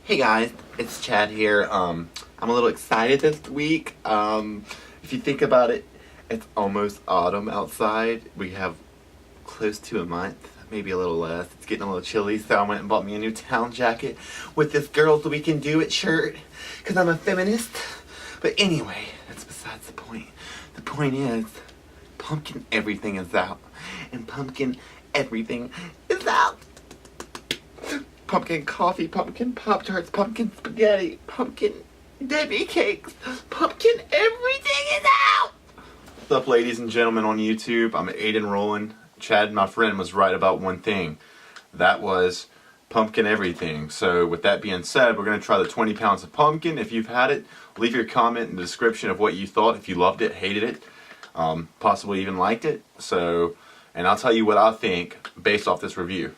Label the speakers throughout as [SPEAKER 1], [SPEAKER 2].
[SPEAKER 1] Hey guys, it's Chad here. I'm a little excited this week. If you think about it, it's almost autumn outside. We have close to a month, maybe a little less. It's getting a little chilly, so I went and bought me a new town jacket with this Girls We Can Do It shirt, because I'm a feminist. But anyway, that's besides the point. The point is, pumpkin everything is out. And pumpkin everything is out. Pumpkin coffee, pumpkin Pop-Tarts, pumpkin spaghetti, pumpkin Debbie cakes, pumpkin everything is out! What's up, ladies and gentlemen on YouTube? I'm Aiden Rowland. Chad, my friend, was right about one thing. That was pumpkin everything. So with that being said, we're going to try the 20 pounds of pumpkin. If you've had it, leave your comment in the description of what you thought, if you loved it, hated it, possibly even liked it. And I'll tell you what I think based off this review.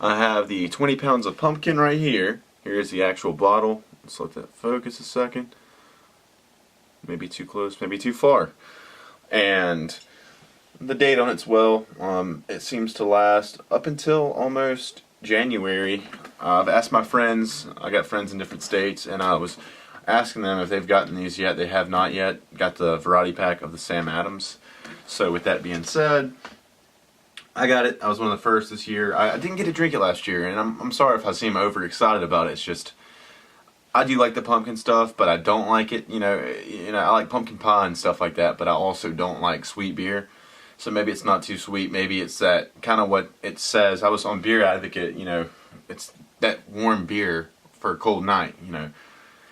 [SPEAKER 1] I have the 20 pounds of pumpkin right here. Here's the actual bottle. Let's let that focus a second. Maybe too close, maybe too far. And the date on it's it seems to last up until almost January. I've asked my friends, I got friends in different states, and I was asking them if they've gotten these yet. They have not yet. Got the variety pack of the Sam Adams. So with that being said, I got it. I was one of the first this year. I didn't get to drink it last year, and I'm sorry if I seem overexcited about it. It's just, I do like the pumpkin stuff, but I don't like it. You know, I like pumpkin pie and stuff like that, but I also don't like sweet beer. So maybe it's not too sweet. Maybe it's that kind of what it says. I was on Beer Advocate. It's that warm beer for a cold night.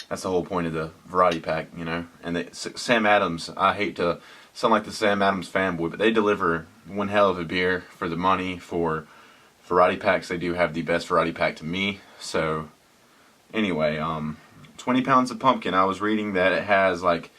[SPEAKER 1] That's the whole point of the variety pack. And Sam Adams. I hate to sound like the Sam Adams fanboy, but they deliver one hell of a beer for the money. For variety packs, they do have the best variety pack to me. So anyway, 20 pounds of pumpkin. I was reading that it has like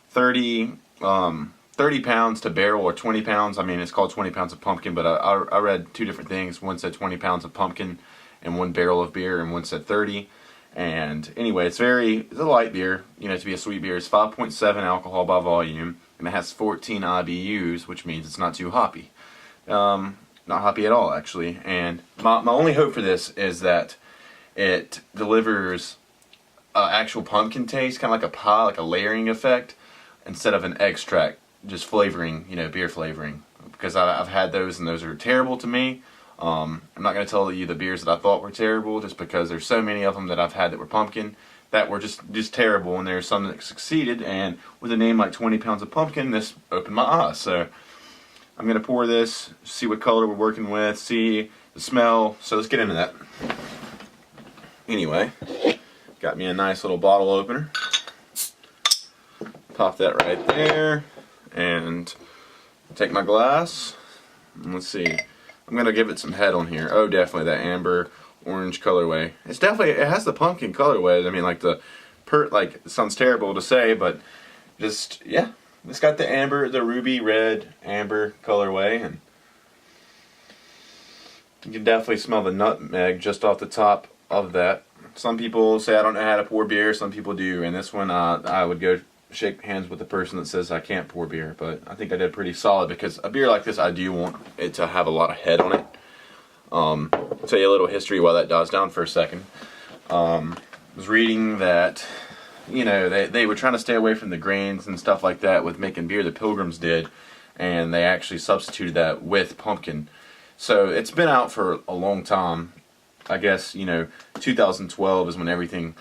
[SPEAKER 1] 30 pounds to barrel, or 20 pounds. I mean, it's called 20 pounds of pumpkin, but I read two different things. One said 20 pounds of pumpkin and one barrel of beer, and one said 30. And anyway, it's a light beer. To be a sweet beer. It's 5.7 alcohol by volume, and it has 14 IBUs, which means it's not too hoppy. Not hoppy at all, actually. And my only hope for this is that it delivers actual pumpkin taste, kind of like a pie, like a layering effect, instead of an extract, just flavoring, beer flavoring. Because I've had those, and those are terrible to me. I'm not going to tell you the beers that I thought were terrible, just because there's so many of them that I've had that were pumpkin that were just terrible, and there's some that succeeded. And with a name like 20 pounds of pumpkin, this opened my eyes. So I'm going to pour this, see what color we're working with, see the smell. So let's get into that. Anyway, got me a nice little bottle opener. Pop that right there, and take my glass. And let's see. I'm gonna give it some head on here. Oh, definitely that amber orange colorway. It has the pumpkin colorway. I mean, it sounds terrible to say, but just, yeah. It's got the ruby red amber colorway, and you can definitely smell the nutmeg just off the top of that. Some people say I don't know how to pour beer. Some people do, and this one I would go shake hands with the person that says I can't pour beer, but I think I did pretty solid, because a beer like this, I do want it to have a lot of head on it. I'll tell you a little history while that dies down for a second. I was reading that they were trying to stay away from the grains and stuff like that with making beer. The Pilgrims did, and they actually substituted that with pumpkin. So it's been out for a long time. I guess 2012 is when everything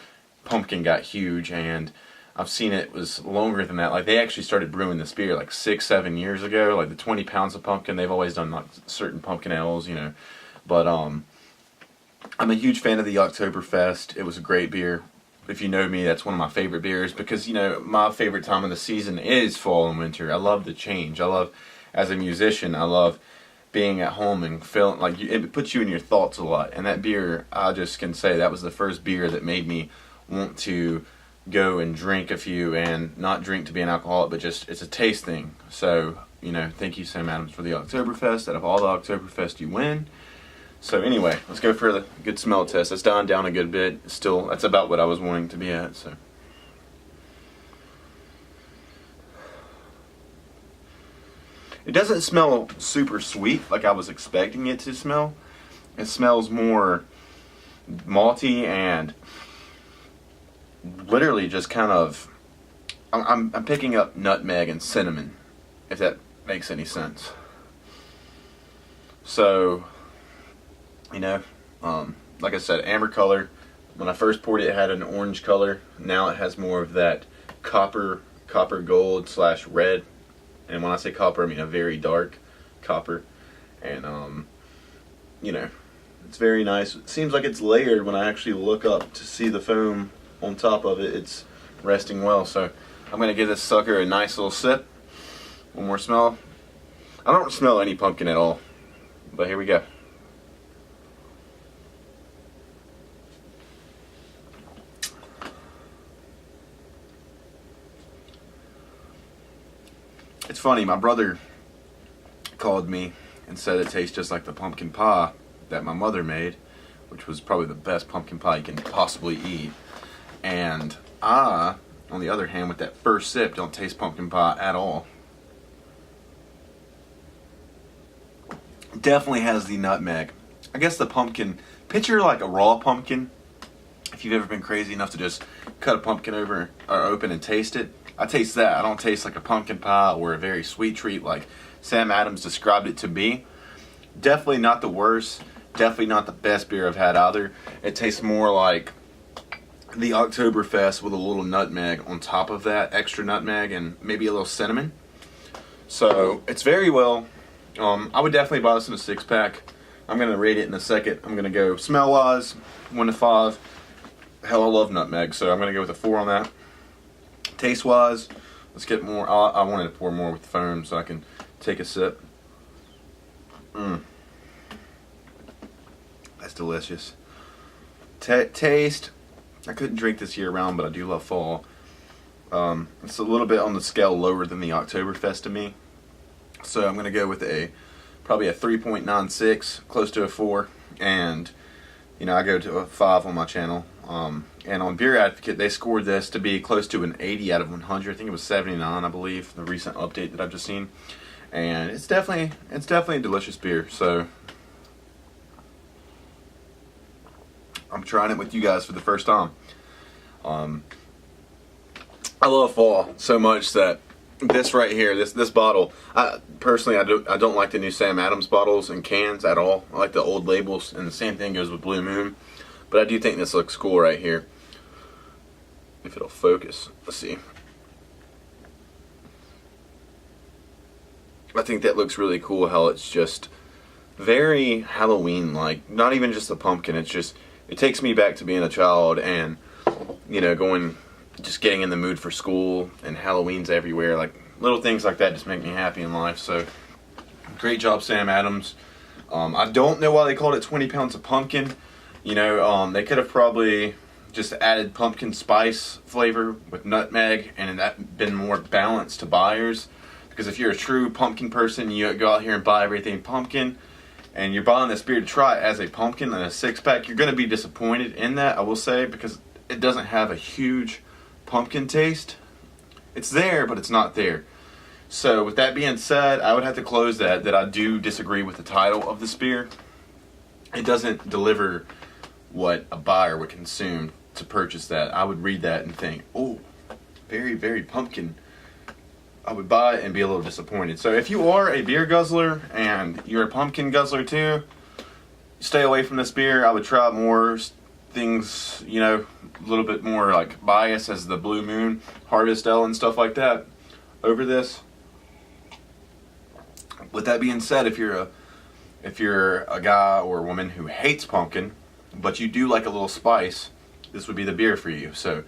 [SPEAKER 1] pumpkin got huge, and I've seen it was longer than that. Like, they actually started brewing this beer like 6-7 years ago. Like the 20 pounds of pumpkin. They've always done like certain pumpkin ales, But I'm a huge fan of the Oktoberfest. It was a great beer. If you know me, that's one of my favorite beers, because my favorite time of the season is fall and winter. I love the change. As a musician, I love being at home and feeling like it puts you in your thoughts a lot. And that beer, I just can say that was the first beer that made me want to go and drink a few, and not drink to be an alcoholic, but just, it's a taste thing. So, thank you, Sam Adams, for the Oktoberfest. Out of all the Oktoberfest, you win. So anyway, let's go for the good smell test. It's down a good bit. Still, that's about what I was wanting to be at. So it doesn't smell super sweet like I was expecting it to smell. It smells more malty and literally just kind of, I'm picking up nutmeg and cinnamon, if that makes any sense. So, you know, like I said, amber color. When I first poured it, it had an orange color. Now it has more of that copper gold / red. And when I say copper, I mean a very dark copper. And, you know, it's very nice. It seems like it's layered when I actually look up to see the foam on top of it. It's resting well. So I'm going to give this sucker a nice little sip. One more smell. I don't smell any pumpkin at all. But here we go. It's funny, my brother called me and said it tastes just like the pumpkin pie that my mother made, which was probably the best pumpkin pie you can possibly eat. And I, on the other hand, with that first sip, don't taste pumpkin pie at all. Definitely has the nutmeg. I guess the pumpkin, picture like a raw pumpkin. If you've ever been crazy enough to just cut a pumpkin open and taste it, I taste that. I don't taste like a pumpkin pie or a very sweet treat like Sam Adams described it to be. Definitely not the worst. Definitely not the best beer I've had either. It tastes more like the Oktoberfest with a little nutmeg on top of that, extra nutmeg and maybe a little cinnamon. So it's very well. I would definitely buy this in a 6-pack. I'm going to rate it in a second. I'm going to go smell-wise, 1 to 5. Hell, I love nutmeg, so I'm going to go with a 4 on that. Taste-wise, let's get more. I wanted to pour more with the foam so I can take a sip. That's delicious. Taste, I couldn't drink this year-round, but I do love fall. It's a little bit on the scale lower than the Oktoberfest to me. So I'm going to go with probably a 3.96, close to a 4. And, you know, I go to a 5 on my channel. And on Beer Advocate, they scored this to be close to an 80 out of 100. I think it was 79, I believe, the recent update that I've just seen. And it's definitely a delicious beer. So I'm trying it with you guys for the first time. I love fall so much that this right here, this bottle, personally, I don't like the new Sam Adams bottles and cans at all. I like the old labels, and the same thing goes with Blue Moon. But I do think this looks cool right here. If it'll focus. Let's see. I think that looks really cool how it's just very Halloween-like. Not even just a pumpkin. It's just, it takes me back to being a child and, you know, just getting in the mood for school, and Halloween's everywhere. Like, little things like that just make me happy in life. So, great job, Sam Adams. I don't know why they called it 20 pounds of pumpkin. You know, they could have probably just added pumpkin spice flavor with nutmeg, and that been more balanced to buyers. Because if you're a true pumpkin person, you go out here and buy everything pumpkin, and you're buying this beer to try it as a pumpkin in a 6-pack, you're going to be disappointed in that, I will say, because it doesn't have a huge pumpkin taste. It's there, but it's not there. So with that being said, I would have to close that I do disagree with the title of this beer. It doesn't deliver what a buyer would consume to purchase that. I would read that and think, oh, very, very pumpkin. I would buy it and be a little disappointed. So if you are a beer guzzler and you're a pumpkin guzzler too, stay away from this beer. I would try more things, you know, a little bit more like bias as the Blue Moon, Harvest Ale and stuff like that over this. With that being said, if you're a guy or a woman who hates pumpkin, but you do like a little spice, this would be the beer for you. So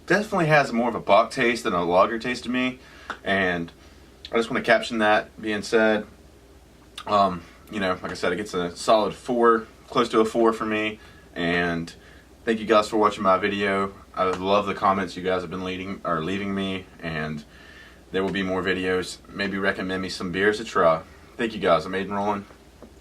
[SPEAKER 1] definitely has more of a bock taste than a lager taste to me. And I just want to caption that being said. You know, like I said, it gets a solid 4, close to a 4 for me. And thank you guys for watching my video. I love the comments you guys have been leaving me, and there will be more videos. Maybe recommend me some beers to try. Thank you guys. I'm Aiden Rowland.